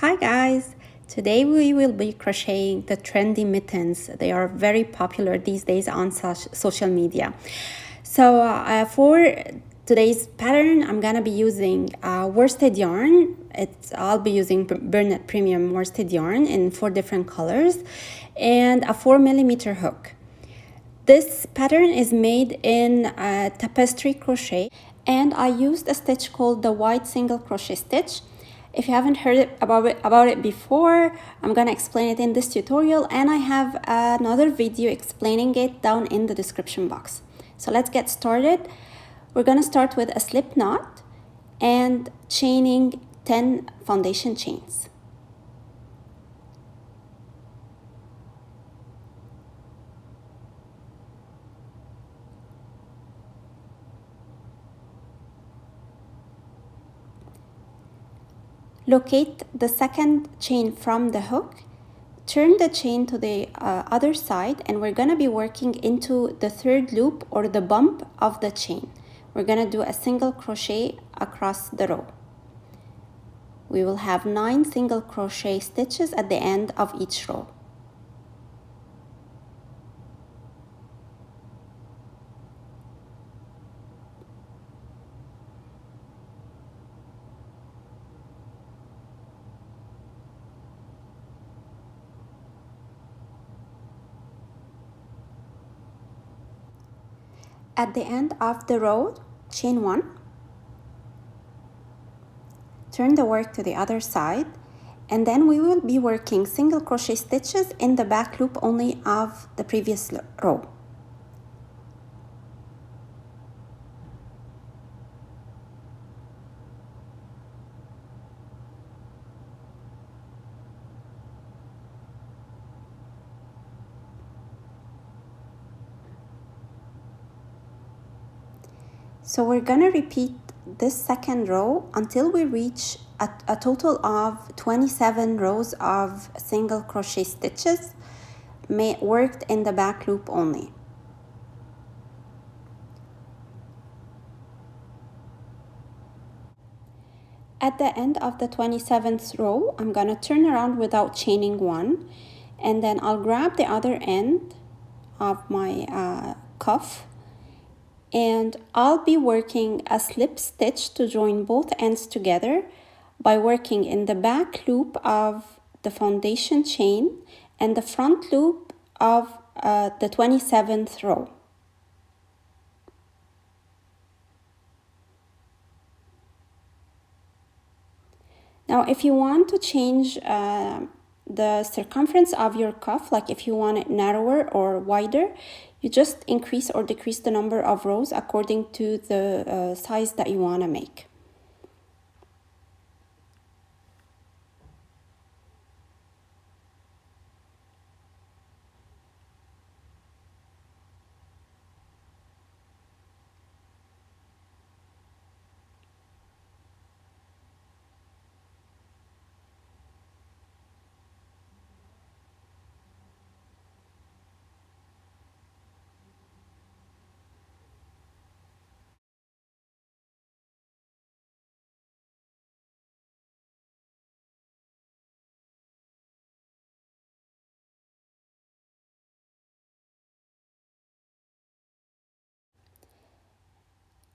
Hi guys! Today we will be crocheting the trendy mittens. They are very popular these days on social media. So for today's pattern, I'm gonna be using worsted yarn. I'll be using Bernat Premium worsted yarn in 4 different colors and a 4mm hook. This pattern is made in Tapestry crochet, and I used a stitch called the white single crochet stitch. If you haven't heard about it before, I'm gonna explain it in this tutorial, and I have another video explaining it down in the description box. So let's get started. We're gonna start with a slip knot and chaining 10 foundation chains. Locate the second chain from the hook, turn the chain to the other side, and we're going to be working into the third loop or the bump of the chain. We're going to do a single crochet across the row. We will have 9 single crochet stitches at the end of each row. At the end of the row, chain 1, turn the work to the other side, and then we will be working single crochet stitches in the back loop only of the previous row. So we're gonna repeat this second row until we reach a total of 27 rows of single crochet stitches worked in the back loop only. At the end of the 27th row, I'm gonna turn around without chaining 1, and then I'll grab the other end of my cuff, and I'll be working a slip stitch to join both ends together by working in the back loop of the foundation chain and the front loop of the 27th row. Now if you want to change the circumference of your cuff, like if you want it narrower or wider, you just increase or decrease the number of rows according to the size that you want to make.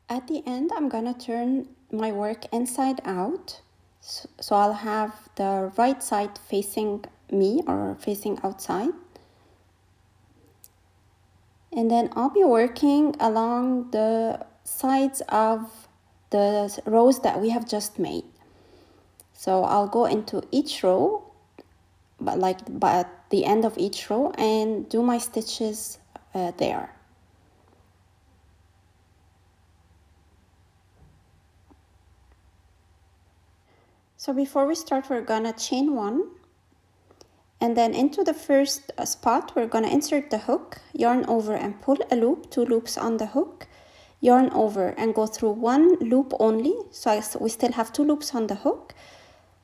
At the end, I'm gonna turn my work inside out, so I'll have the right side facing me or facing outside. And then I'll be working along the sides of the rows that we have just made. So I'll go into each row, but at the end of each row, and do my stitches there. So before we start, we're gonna chain 1, and then into the first spot we're gonna insert the hook, yarn over and pull a loop, 2 loops on the hook, yarn over and go through 1 loop only, so we still have 2 loops on the hook.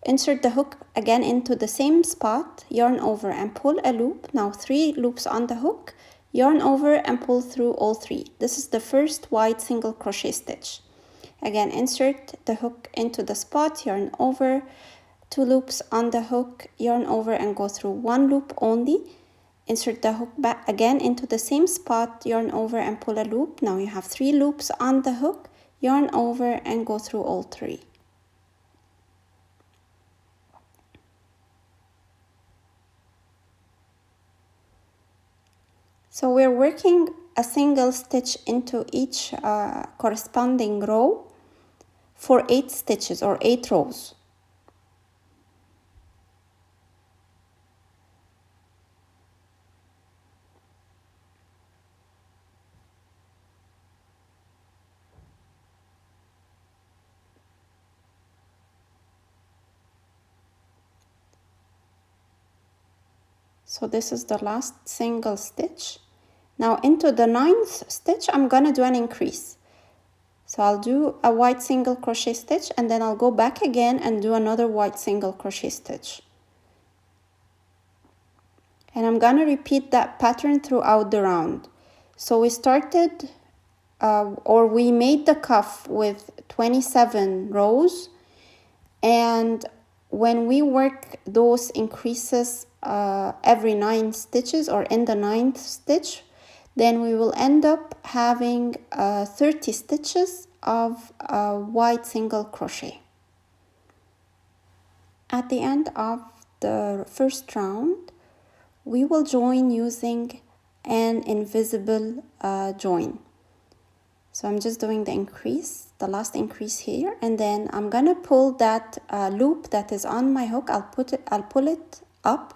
Insert the hook again into the same spot, yarn over and pull a loop, now 3 loops on the hook, yarn over and pull through all 3. This is the first white single crochet stitch. Again, insert the hook into the spot, yarn over, 2 loops on the hook, yarn over and go through 1 loop only. Insert the hook back again into the same spot, yarn over and pull a loop. Now you have 3 loops on the hook, yarn over and go through all 3. So we're working a single stitch into each corresponding row for 8 stitches or 8 rows. So this is the last single stitch. Now into the 9th stitch, I'm gonna do an increase. So I'll do a white single crochet stitch and then I'll go back again and do another white single crochet stitch. And I'm gonna repeat that pattern throughout the round. So we started, we made the cuff with 27 rows, and when we work those increases every 9 stitches or in the 9th stitch, then we will end up having 30 stitches of white single crochet. At the end of the first round, we will join using an invisible join. So I'm just doing the increase, the last increase here, and then I'm gonna pull that loop that is on my hook. I'll pull it up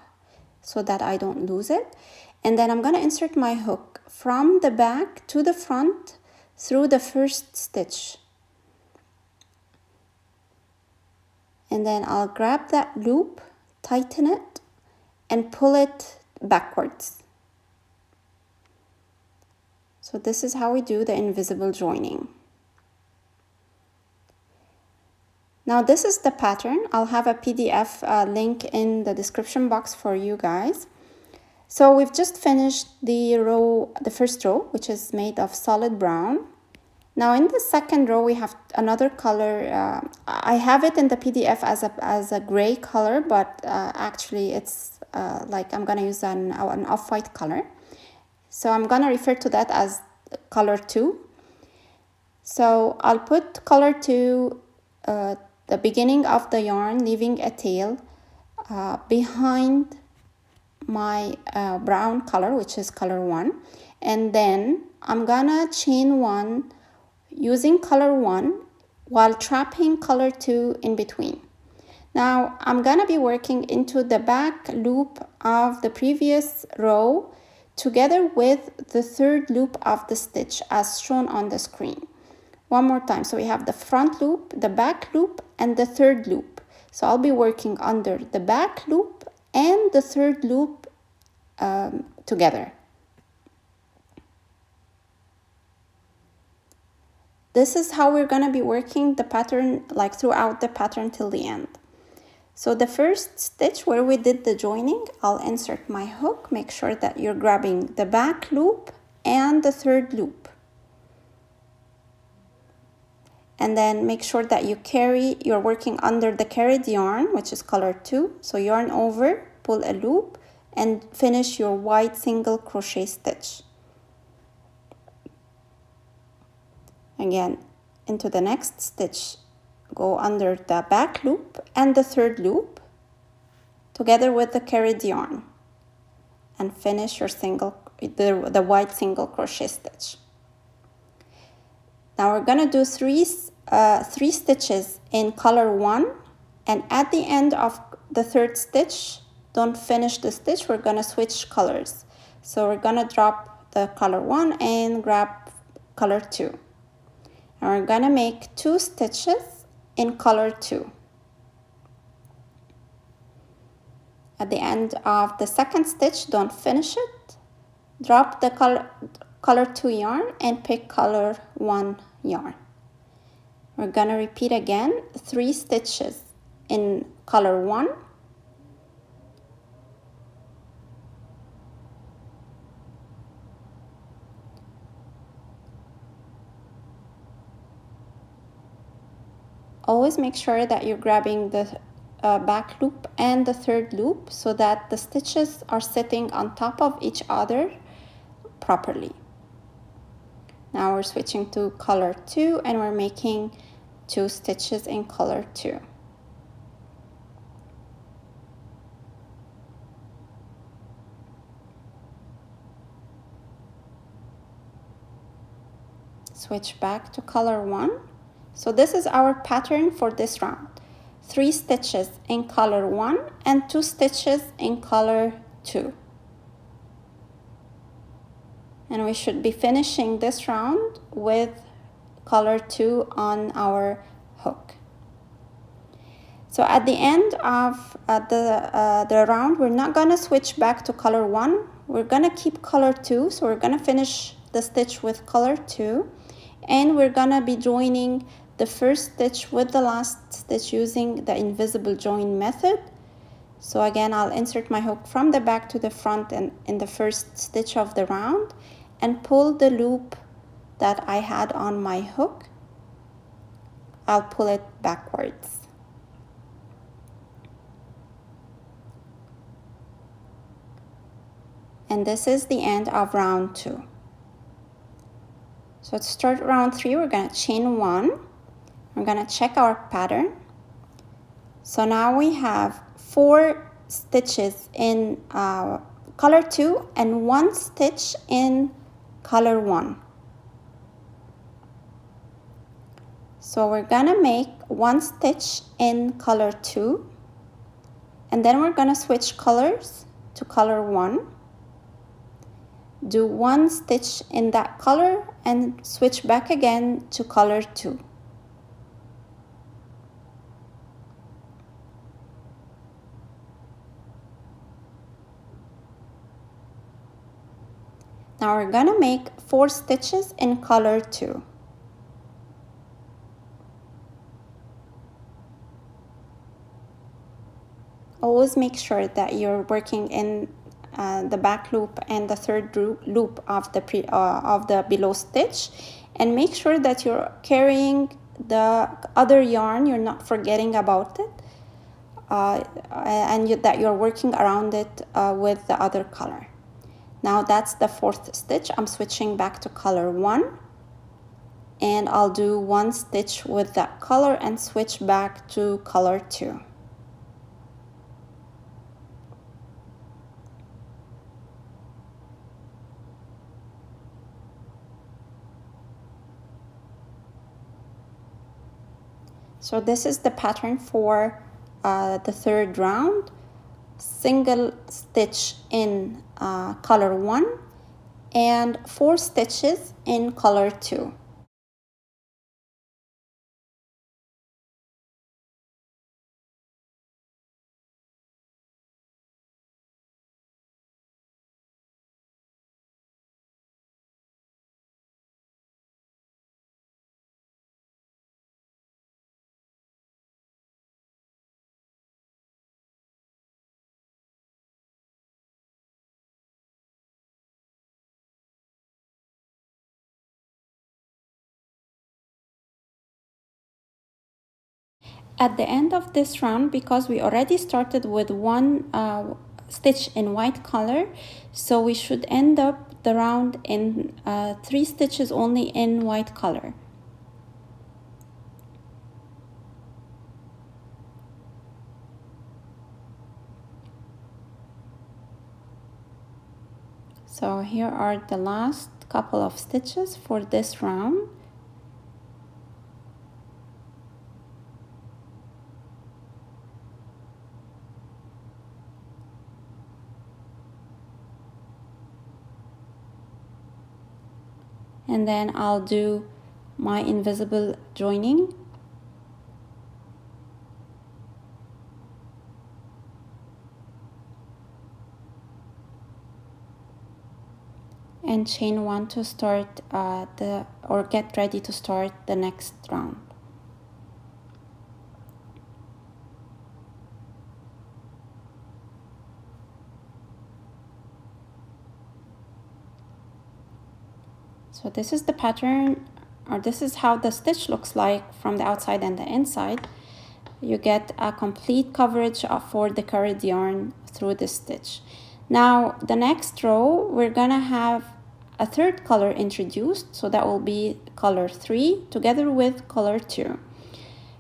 so that I don't lose it, and then I'm gonna insert my hook from the back to the front through the first stitch, and then I'll grab that loop, tighten it, and pull it backwards. So this is how we do the invisible joining. Now this is the pattern. I'll have a PDF link in the description box for you guys. So we've just finished the first row, which is made of solid brown. Now in the second row we have another color. I have it in the PDF as a gray color, but actually it's like I'm gonna use an off-white color. So I'm gonna refer to that as color 2. So I'll put color 2 the beginning of the yarn, leaving a tail behind my brown color, which is color 1, and then I'm gonna chain 1 using color 1 while trapping color 2 in between. Now I'm gonna be working into the back loop of the previous row together with the third loop of the stitch as shown on the screen. One more time. So we have the front loop, the back loop, and the third loop. So I'll be working under the back loop and the third loop together. This is how we're gonna be working the pattern, like throughout the pattern till the end. So the first stitch where we did the joining, I'll insert my hook, make sure that you're grabbing the back loop and the third loop. And then make sure that you're working under the carried yarn, which is color 2. So yarn over, pull a loop, and finish your white single crochet stitch. Again, into the next stitch, go under the back loop and the third loop together with the carried yarn and finish your the white single crochet stitch. Now we're gonna do three stitches in color 1, and at the end of the third stitch, don't finish the stitch, we're gonna switch colors. So we're gonna drop the color 1 and grab color 2. And we're gonna make 2 stitches in color 2. At the end of the second stitch, don't finish it. Drop the color 2 yarn and pick color 1 yarn. We're gonna repeat again 3 stitches in color 1. Always make sure that you're grabbing the back loop and the third loop so that the stitches are sitting on top of each other properly. Now we're switching to color 2 and we're making 2 stitches in color 2. Switch back to color 1. So this is our pattern for this round. 3 stitches in color 1 and 2 stitches in color 2. And we should be finishing this round with color 2 on our hook. So at the end of the round, we're not gonna switch back to color 1. We're gonna keep color 2. So we're gonna finish the stitch with color 2. And we're gonna be joining the first stitch with the last stitch using the invisible join method. So again, I'll insert my hook from the back to the front and in the first stitch of the round and pull the loop that I had on my hook. I'll pull it backwards. And this is the end of round 2. So to start round 3, we're going to chain 1. We're going to check our pattern. So now we have 4 stitches in color 2 and 1 stitch in color 1. So we're going to make 1 stitch in color 2 and then we're going to switch colors to color 1. Do 1 stitch in that color and switch back again to color 2. Now we're gonna make 4 stitches in color 2. Always make sure that you're working in the back loop and the third loop of the below stitch, and make sure that you're carrying the other yarn, you're not forgetting about it, and that you're working around it with the other color. Now that's the 4th stitch. I'm switching back to color 1 and I'll do 1 stitch with that color and switch back to color 2. So this is the pattern for the 3rd round. Single stitch in color 1 and 4 stitches in color 2. At the end of this round, because we already started with 1 stitch in white color, so we should end up the round in 3 stitches only in white color. So here are the last couple of stitches for this round. And then I'll do my invisible joining. And chain 1 to start get ready to start the next round. So this is the pattern, or this is how the stitch looks like from the outside and the inside. you get a complete coverage for the curried yarn through this stitch. Now the next row we're gonna have a third color introduced, so that will be color 3 together with color 2.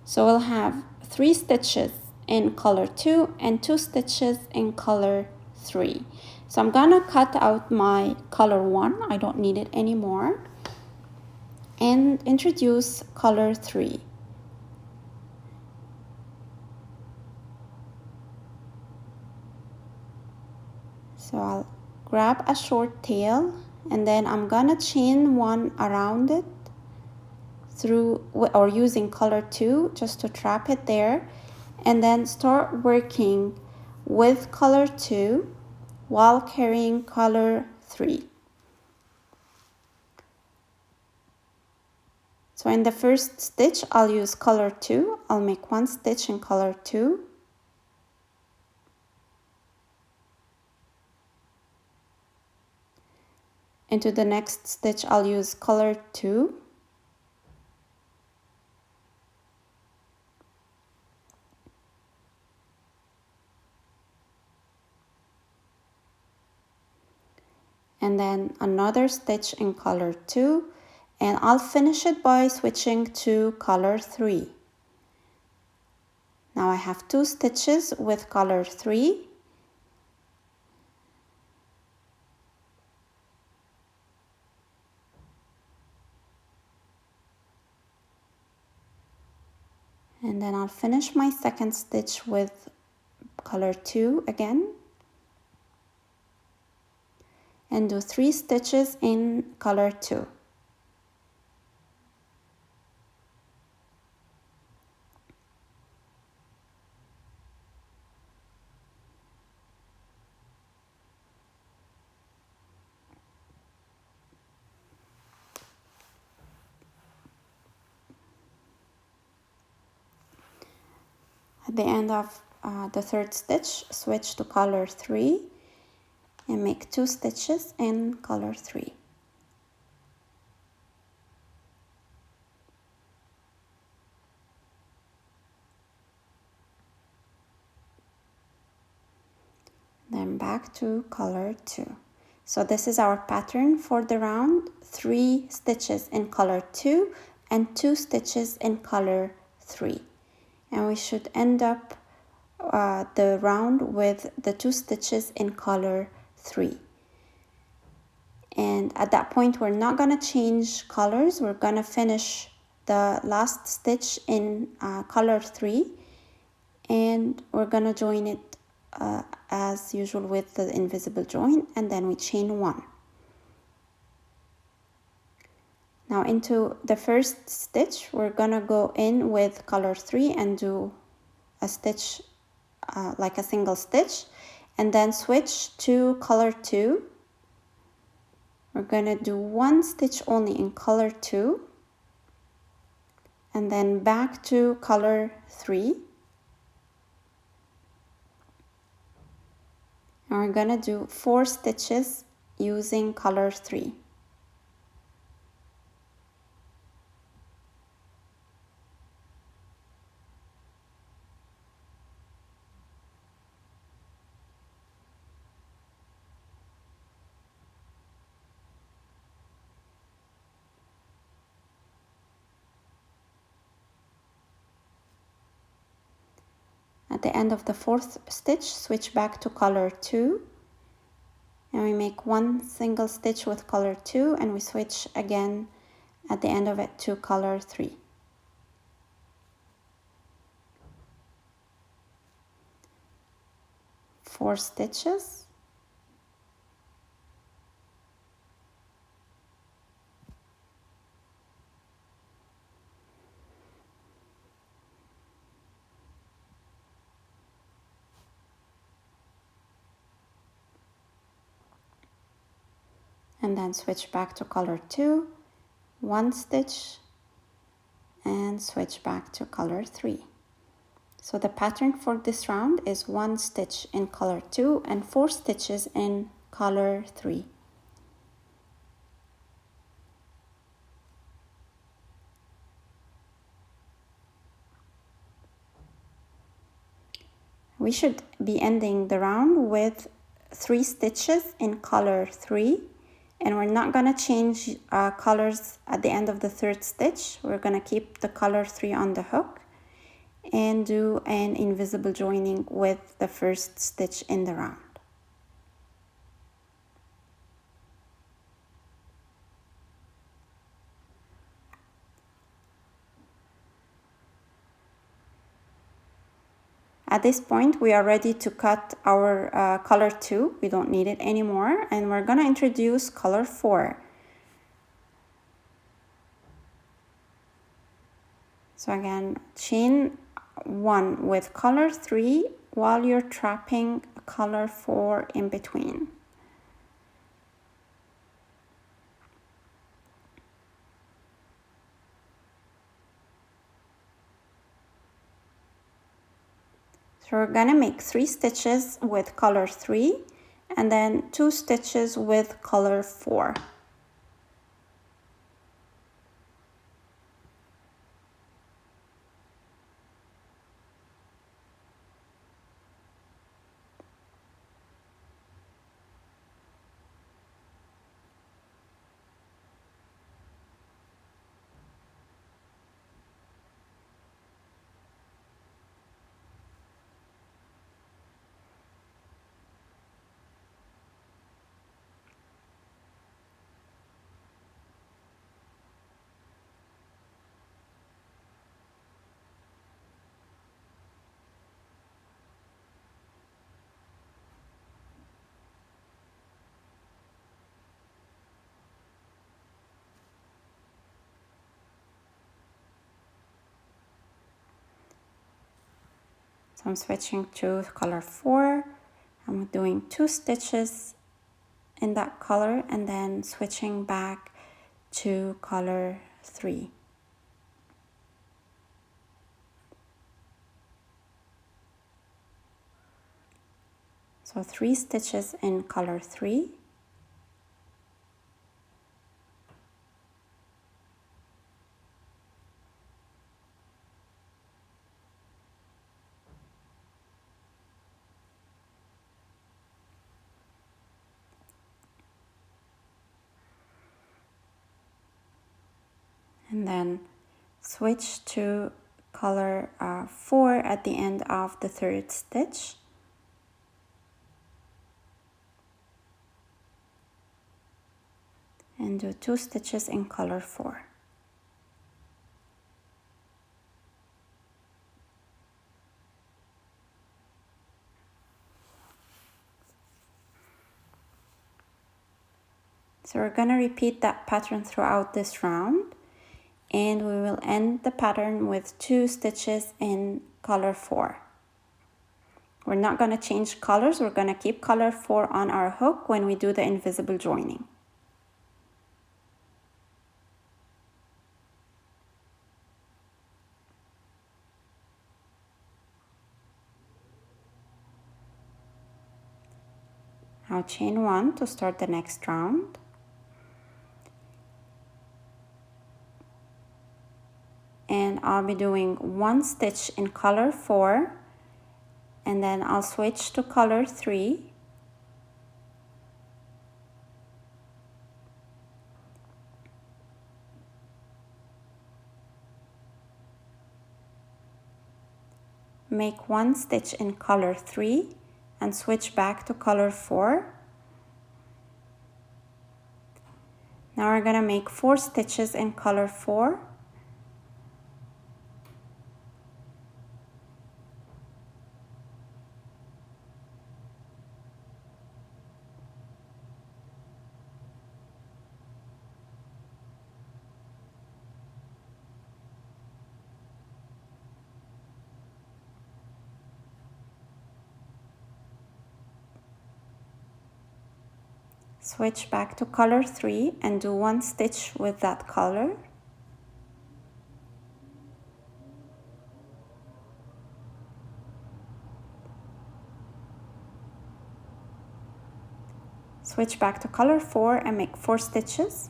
So we'll have 3 stitches in color 2 and 2 stitches in color 3. So I'm gonna cut out my color 1, I don't need it anymore, and introduce color 3. So I'll grab a short tail and then I'm gonna chain 1 around it through or using color 2 just to trap it there, and then start working with color 2 while carrying color 3. So in the first stitch I'll use color 2, I'll make 1 stitch in color 2, into the next stitch I'll use color 2, and then another stitch in color 2, and I'll finish it by switching to color 3. Now I have 2 stitches with color 3, and then I'll finish my second stitch with color 2 again, and do 3 stitches in color 2. At the end of the third stitch, switch to color 3 and make 2 stitches in color 3. Then back to color 2. So this is our pattern for the round: 3 stitches in color 2 and 2 stitches in color 3. And we should end up the round with the 2 stitches in color 3. And at that point we're not going to change colors, we're going to finish the last stitch in color 3, and we're going to join it as usual with the invisible join, and then we chain 1. Now into the first stitch we're gonna go in with color 3 and do a stitch like a single stitch, and then switch to color 2. We're gonna do 1 stitch only in color 2, and then back to color 3, and we're gonna do 4 stitches using color 3. At the end of the 4th stitch, switch back to color 2, and we make 1 single stitch with color 2, and we switch again at the end of it to color 3. Four stitches, and then switch back to color 2, 1 stitch, and switch back to color 3. So the pattern for this round is 1 stitch in color 2 and 4 stitches in color 3. we should be ending the round with 3 stitches in color 3, and we're not going to change colors at the end of the 3rd stitch. We're going to keep the color 3 on the hook and do an invisible joining with the 1st stitch in the round. At this point, we are ready to cut our color 2. We don't need it anymore, and we're going to introduce color 4. So again, chain 1 with color 3 while you're trapping color 4 in between. So we're gonna make 3 stitches with color 3 and then 2 stitches with color 4. So I'm switching to color 4. I'm doing 2 stitches in that color and then switching back to color 3. So 3 stitches in color 3. And then switch to color 4 at the end of the 3rd stitch. And do 2 stitches in color 4. So we're going to repeat that pattern throughout this round, and we will end the pattern with 2 stitches in color 4. We're not going to change colors, we're going to keep color 4 on our hook when we do the invisible joining. Now chain 1 to start the next round. And I'll be doing 1 stitch in color 4, and then I'll switch to color 3. Make 1 stitch in color 3 and switch back to color 4. Now we're going to make 4 stitches in color 4. Switch back to color 3 and do 1 stitch with that color. Switch back to color 4 and make 4 stitches.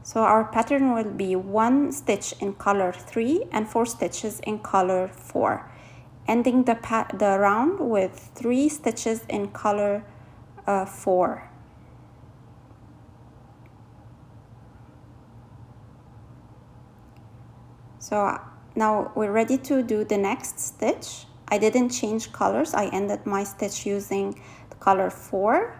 So our pattern will be 1 stitch in color 3 and 4 stitches in color 4. ending the round with 3 stitches in color 4. So now we're ready to do the next stitch. I didn't change colors. I ended my stitch using the color 4.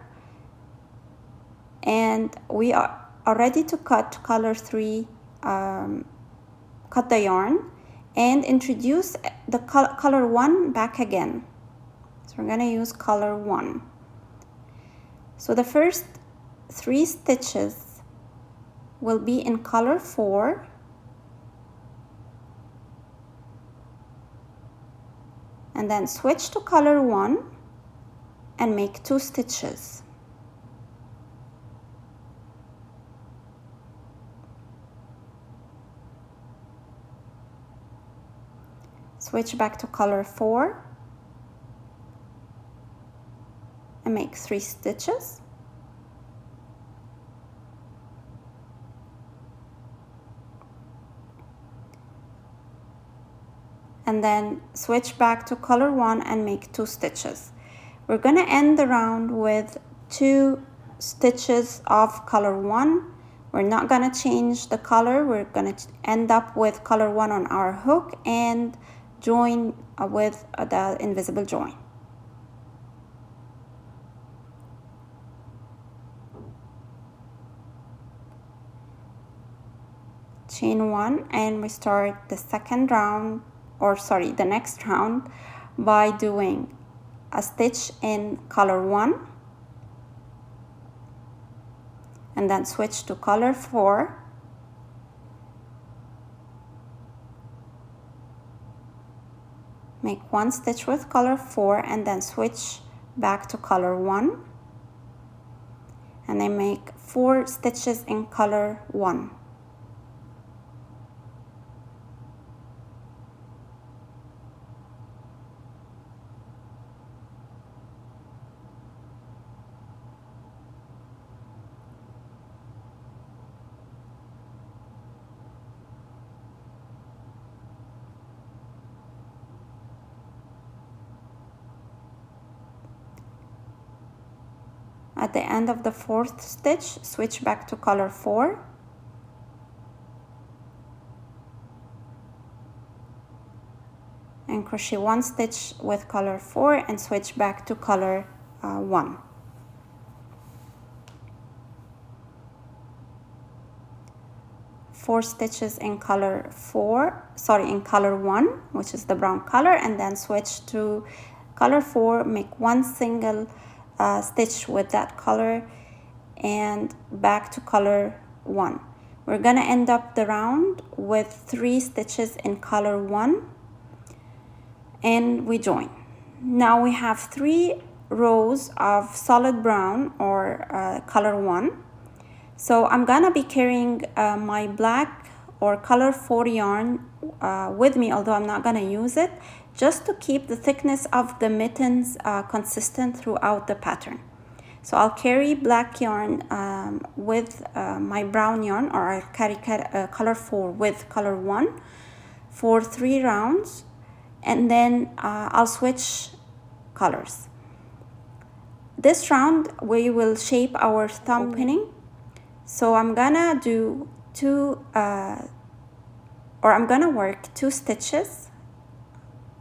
And we are ready to cut color 3, cut the yarn and introduce the color 1 back again. So we're going to use color 1. So the first 3 stitches will be in color 4. And then switch to color 1 and make 2 stitches. Switch back to color 4 and make 3 stitches. And then switch back to color 1 and make 2 stitches. We're going to end the round with 2 stitches of color 1. We're not going to change the color. We're going to end up with color 1 on our hook and join with the invisible join. Chain 1 and we start the second round, or sorry, the next round by doing a stitch in color 1 and then switch to color 4. Make 1 stitch with color 4 and then switch back to color 1 and then make 4 stitches in color 1. At the end of the 4th stitch, switch back to color 4 and crochet 1 stitch with color 4 and switch back to color 1. Four stitches in color 1, which is the brown color, and then switch to color 4, make 1 single stitch with that color and back to color 1. We're gonna end up the round with 3 stitches in color 1 and we join. Now we have 3 rows of solid brown or color 1. So I'm gonna be carrying my black or color 4 yarn with me, although I'm not gonna use it, just to keep the thickness of the mittens consistent throughout the pattern. So I'll carry black yarn with my brown yarn, or I'll carry color 4 with color 1 for 3 rounds, and then I'll switch colors. This round we will shape our thumb pinning. So I'm gonna do I'm gonna work 2 stitches,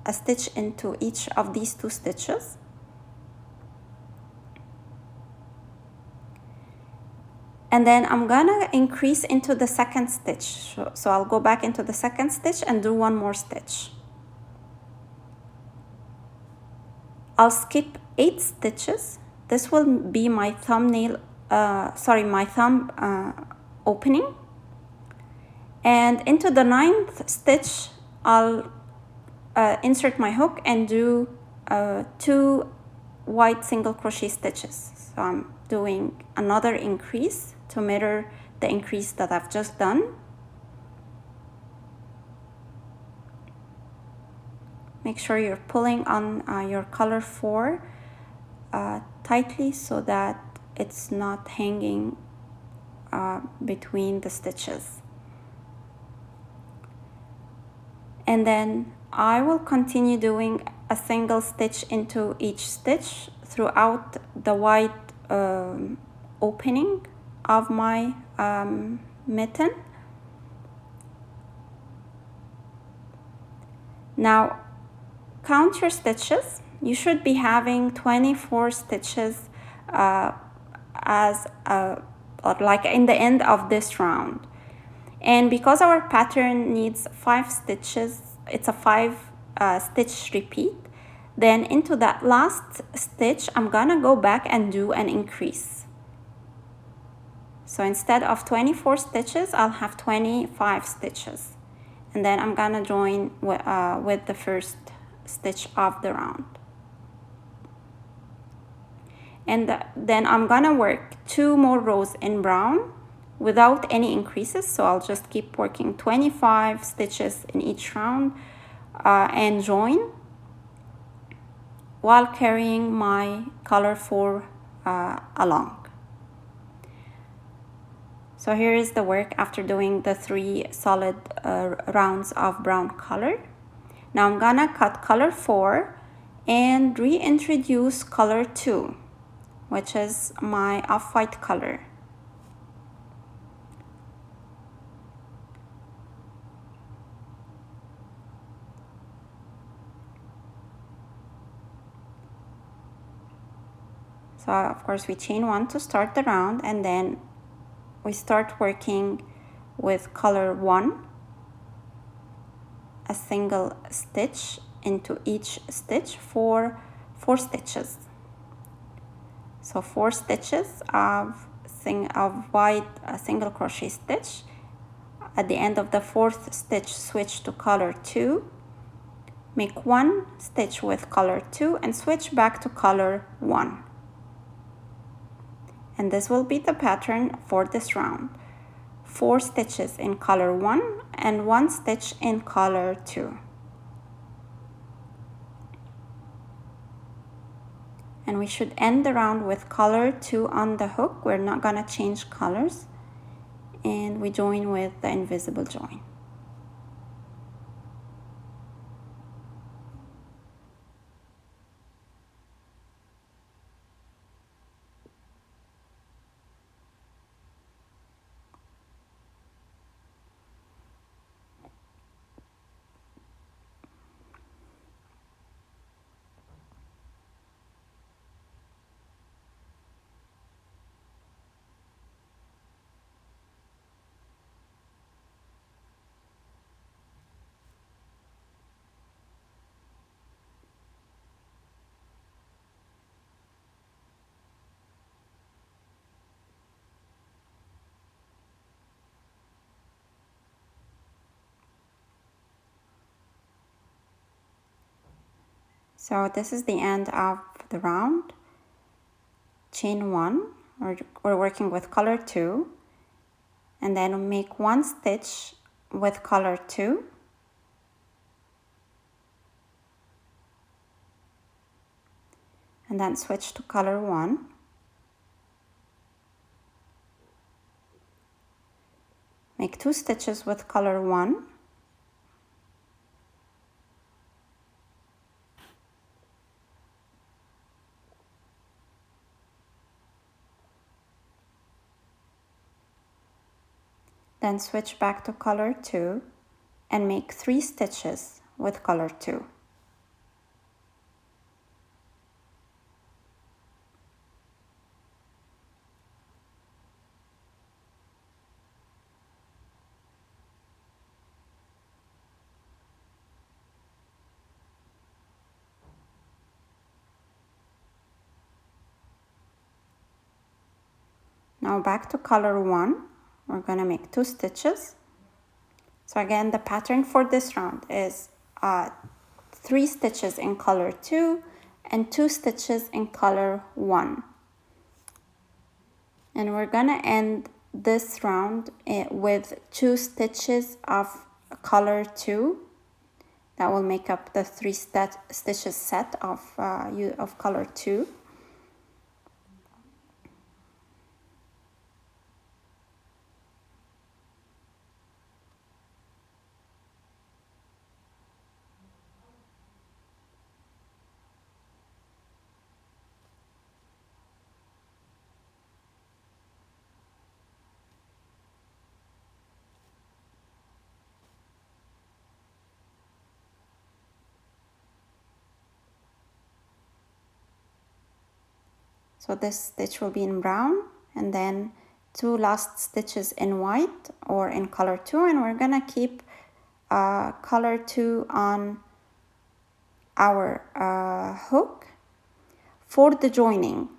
a stitch into each of these 2 stitches. And then I'm gonna increase into the second stitch. So I'll go back into the second stitch and do 1 more stitch. I'll skip 8 stitches. This will be my thumbnail, my thumb opening. And into the 9th stitch, I'll insert my hook and do 2 white single crochet stitches. So I'm doing another increase to mirror the increase that I've just done. Make sure you're pulling on your color 4 tightly so that it's not hanging between the stitches. And then I will continue doing a single stitch into each stitch throughout the white opening of my mitten. Now count your stitches. You should be having 24 stitches like in the end of this round. And because our pattern needs 5 stitches, it's a 5 stitch repeat, then into that last stitch I'm gonna go back and do an increase. So instead of 24 stitches, I'll have 25 stitches, and then I'm gonna join with the first stitch of the round. And then I'm gonna work 2 more rows in brown without any increases, so I'll just keep working 25 stitches in each round and join while carrying my color 4 along. So here is the work after doing the 3 solid rounds of brown color. Now I'm gonna cut color 4 and reintroduce color 2, which is my off-white color. So of course we chain 1 to start the round, and then we start working with color 1, a single stitch into each stitch for 4 stitches. So 4 stitches of white single crochet stitch. At the end of the 4th stitch, switch to color 2, make 1 stitch with color 2 and switch back to color 1. And this will be the pattern for this round. 4 stitches in color 1 and 1 stitch in color 2. And we should end the round with color 2 on the hook. We're not gonna change colors. And we join with the invisible join. So this is the end of the round. Chain 1, we're working with color 2, and then make 1 stitch with color 2, and then switch to color 1, make 2 stitches with color 1, then switch back to color 2 and make 3 stitches with color 2. Now back to color 1, we're gonna make 2 stitches. So again, the pattern for this round is 3 stitches in color 2 and 2 stitches in color 1. And we're gonna end this round with 2 stitches of color 2. That will make up the 3 stitches set of color 2. So this stitch will be in brown, and then 2 last stitches in white or in color 2, and we're gonna keep color 2 on our hook for the joining.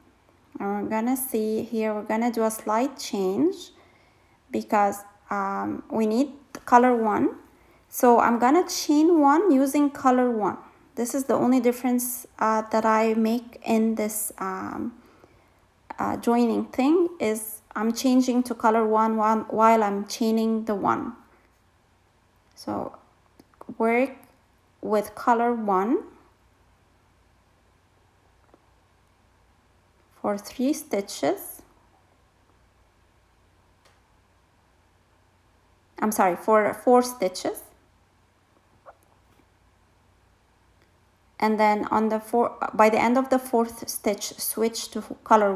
And we're gonna see here, we're gonna do a slight change because we need color 1. So I'm gonna chain 1 using color 1. This is the only difference that I make in this joining thing, is I'm changing to color 1 while I'm chaining the 1. So work with color 1 for 3 stitches. I'm sorry, for 4 stitches. And then on the by the end of the 4th stitch, switch to color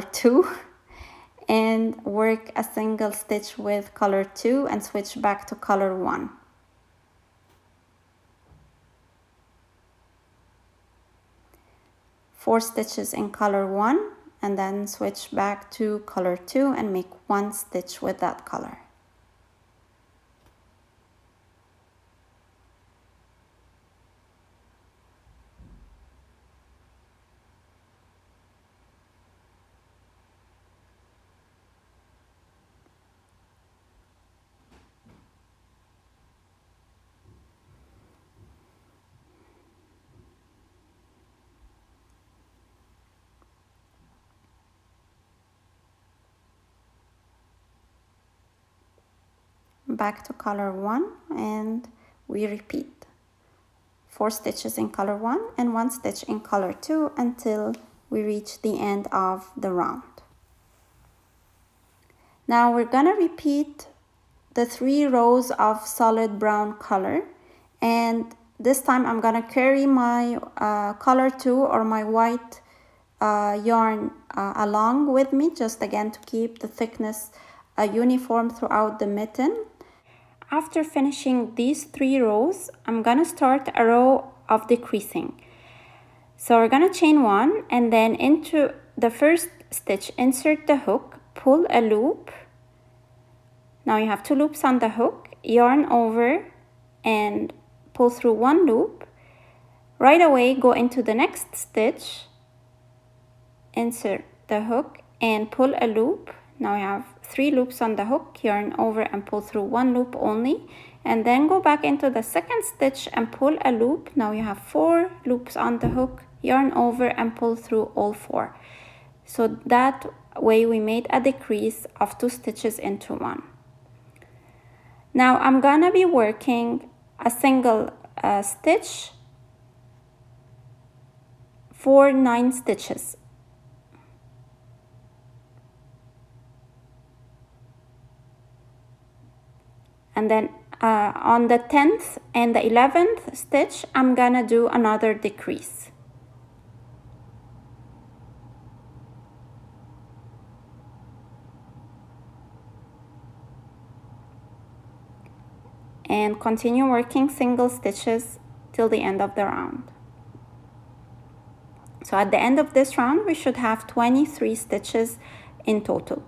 2 and work a single stitch with color 2 and switch back to color 1. Four stitches in color 1 and then switch back to color 2 and make 1 stitch with that color. Back to color 1 and we repeat 4 stitches in color 1 and 1 stitch in color 2 until we reach the end of the round. Now we're gonna repeat the 3 rows of solid brown color, and this time I'm gonna carry my color 2 or my white yarn along with me, just again to keep the thickness uniform throughout the mitten. After finishing these 3 rows, I'm gonna start a row of decreasing. So we're gonna chain 1 and then into the first stitch, insert the hook, pull a loop. Now you have 2 loops on the hook, yarn over and pull through 1 loop. Right away, go into the next stitch, insert the hook and pull a loop. Now you have 3 loops on the hook, yarn over and pull through 1 loop only, and then go back into the second stitch and pull a loop. Now you have 4 loops on the hook, yarn over and pull through all 4. So that way we made a decrease of 2 stitches into 1. Now I'm gonna be working a single stitch for 9 stitches. And then on the 10th and the 11th stitch, I'm gonna do another decrease. And continue working single stitches till the end of the round. So at the end of this round, we should have 23 stitches in total.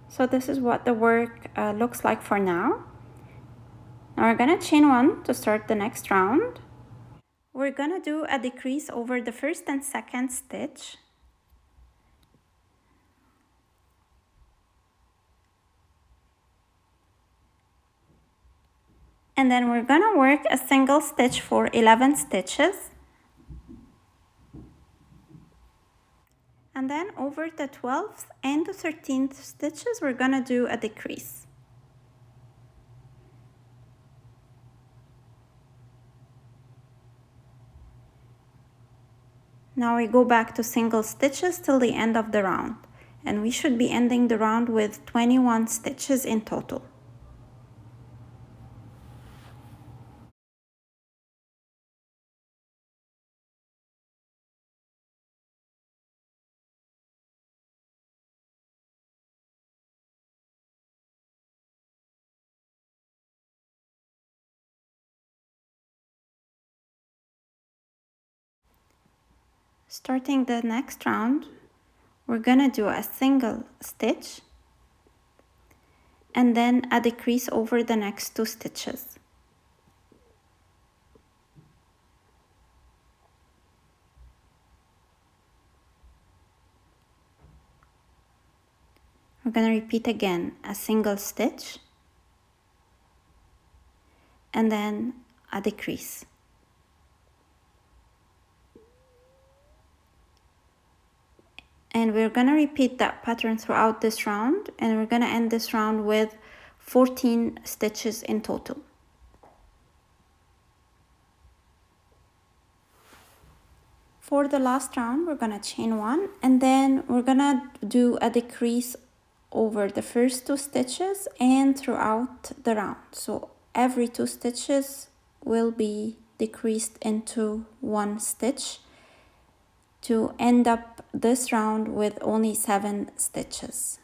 So this is what the work looks like for now. Now we're gonna chain 1 to start the next round. We're gonna do a decrease over the first and second stitch. And then we're gonna work a single stitch for 11 stitches. And then over the 12th and the 13th stitches, we're gonna do a decrease. Now we go back to single stitches till the end of the round, and we should be ending the round with 21 stitches in total. Starting the next round, we're gonna do a single stitch and then a decrease over the next 2 stitches. We're gonna repeat again a single stitch and then a decrease. And we're gonna repeat that pattern throughout this round, and we're gonna end this round with 14 stitches in total. For the last round, we're gonna chain 1, and then we're gonna do a decrease over the first 2 stitches and throughout the round. So every 2 stitches will be decreased into 1 stitch to end up this round with only 7 stitches.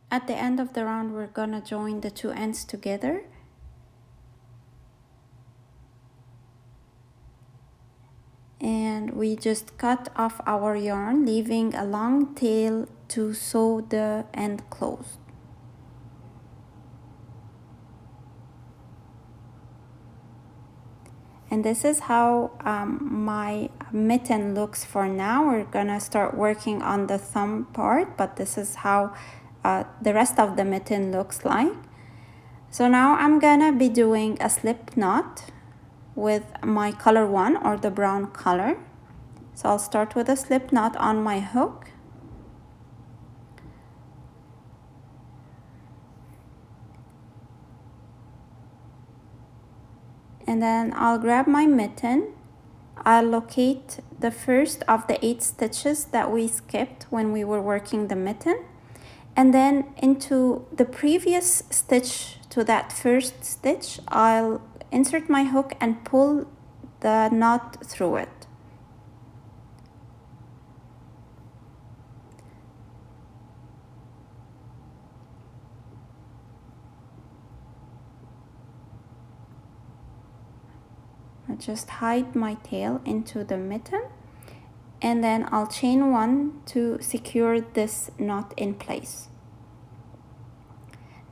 At the end of the round, we're gonna join the 2 ends together. And we just cut off our yarn, leaving a long tail to sew the end closed. And this is how my mitten looks for now. We're gonna start working on the thumb part, but this is how the rest of the mitten looks like. So now I'm gonna be doing a slip knot with my color 1 or the brown color. So I'll start with a slip knot on my hook. And then I'll grab my mitten. I'll locate the first of the 8 stitches that we skipped when we were working the mitten. And then into the previous stitch to that first stitch, I'll insert my hook and pull the knot through it. I just hide my tail into the mitten, and then I'll chain 1 to secure this knot in place.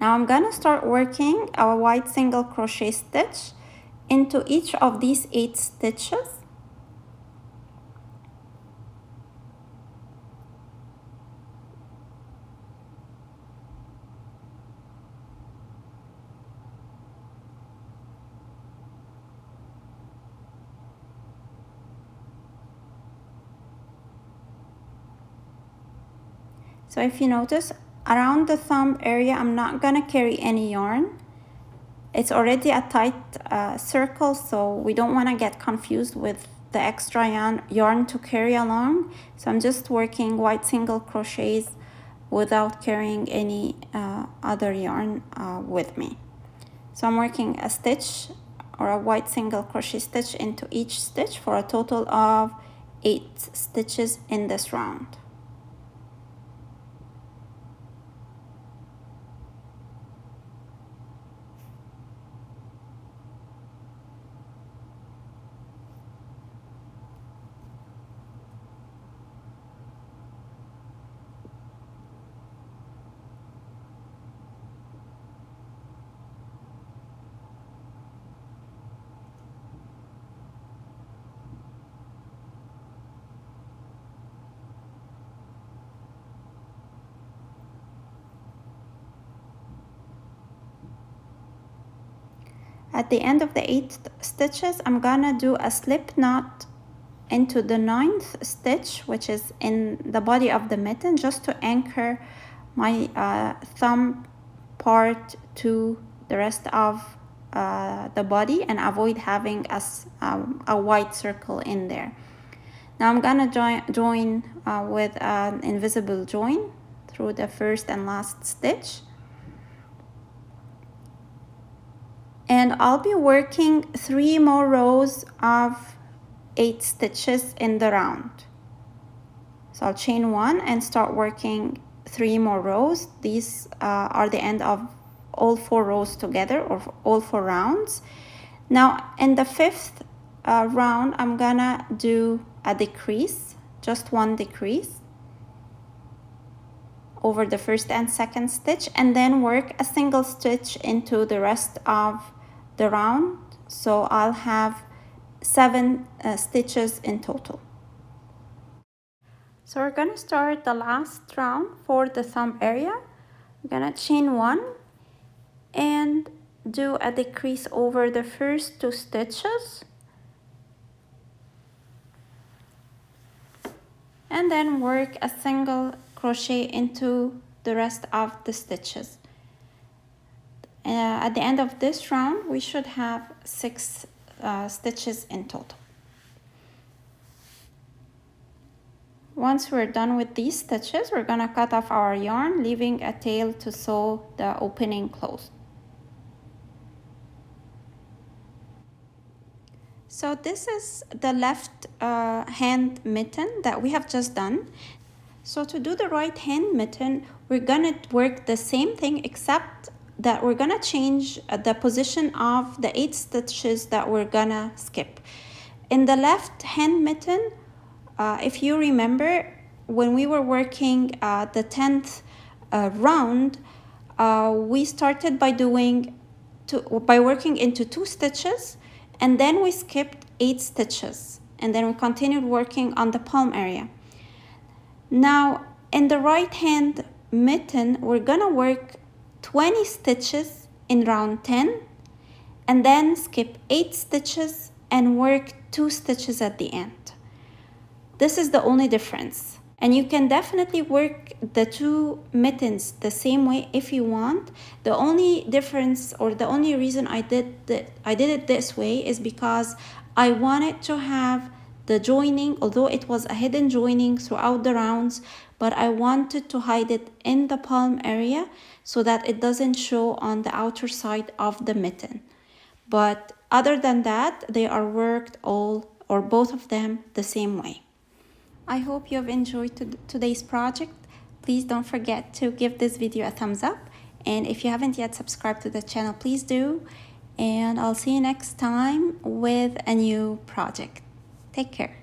Now I'm gonna start working a wide single crochet stitch into each of these 8 stitches. So if you notice, around the thumb area, I'm not gonna carry any yarn. It's already a tight circle, so we don't wanna get confused with the extra yarn to carry along. So I'm just working wide single crochets without carrying any other yarn with me. So I'm working a stitch or a wide single crochet stitch into each stitch for a total of 8 stitches in this round. At the end of the 8 stitches, I'm gonna do a slip knot into the 9th stitch, which is in the body of the mitten, just to anchor my thumb part to the rest of the body and avoid having a white circle in there. Now I'm gonna join with an invisible join through the first and last stitch, and I'll be working 3 more rows of 8 stitches in the round. So I'll chain 1 and start working 3 more rows. These are the end of all 4 rows together, or all 4 rounds. Now in the 5th round, I'm gonna do a decrease, just 1 decrease over the first and second stitch, and then work a single stitch into the rest of the round. So I'll have 7 stitches in total. So we're gonna start the last round for the thumb area. I'm gonna chain 1 and do a decrease over the first 2 stitches, and then work a single crochet into the rest of the stitches. At the end of this round, we should have 6 stitches in total. Once we're done with these stitches, we're gonna cut off our yarn, leaving a tail to sew the opening closed. So this is the left hand mitten that we have just done. So to do the right hand mitten, we're gonna work the same thing, except that we're gonna change the position of the 8 stitches that we're gonna skip. In the left hand mitten, if you remember, when we were working the 10th round, we started by working into 2 stitches, and then we skipped 8 stitches, and then we continued working on the palm area. Now in the right hand mitten, we're gonna work 20 stitches in round 10, and then skip 8 stitches and work 2 stitches at the end. This is the only difference, and you can definitely work the 2 mittens the same way if you want. The only difference, or the only reason I did it this way, is because I wanted to have the joining, although it was a hidden joining throughout the rounds, but I wanted to hide it in the palm area so that it doesn't show on the outer side of the mitten. But other than that, they are worked all, or both of them, the same way. I hope you have enjoyed today's project. Please don't forget to give this video a thumbs up, and if you haven't yet subscribed to the channel, please do, and I'll see you next time with a new project. Take care.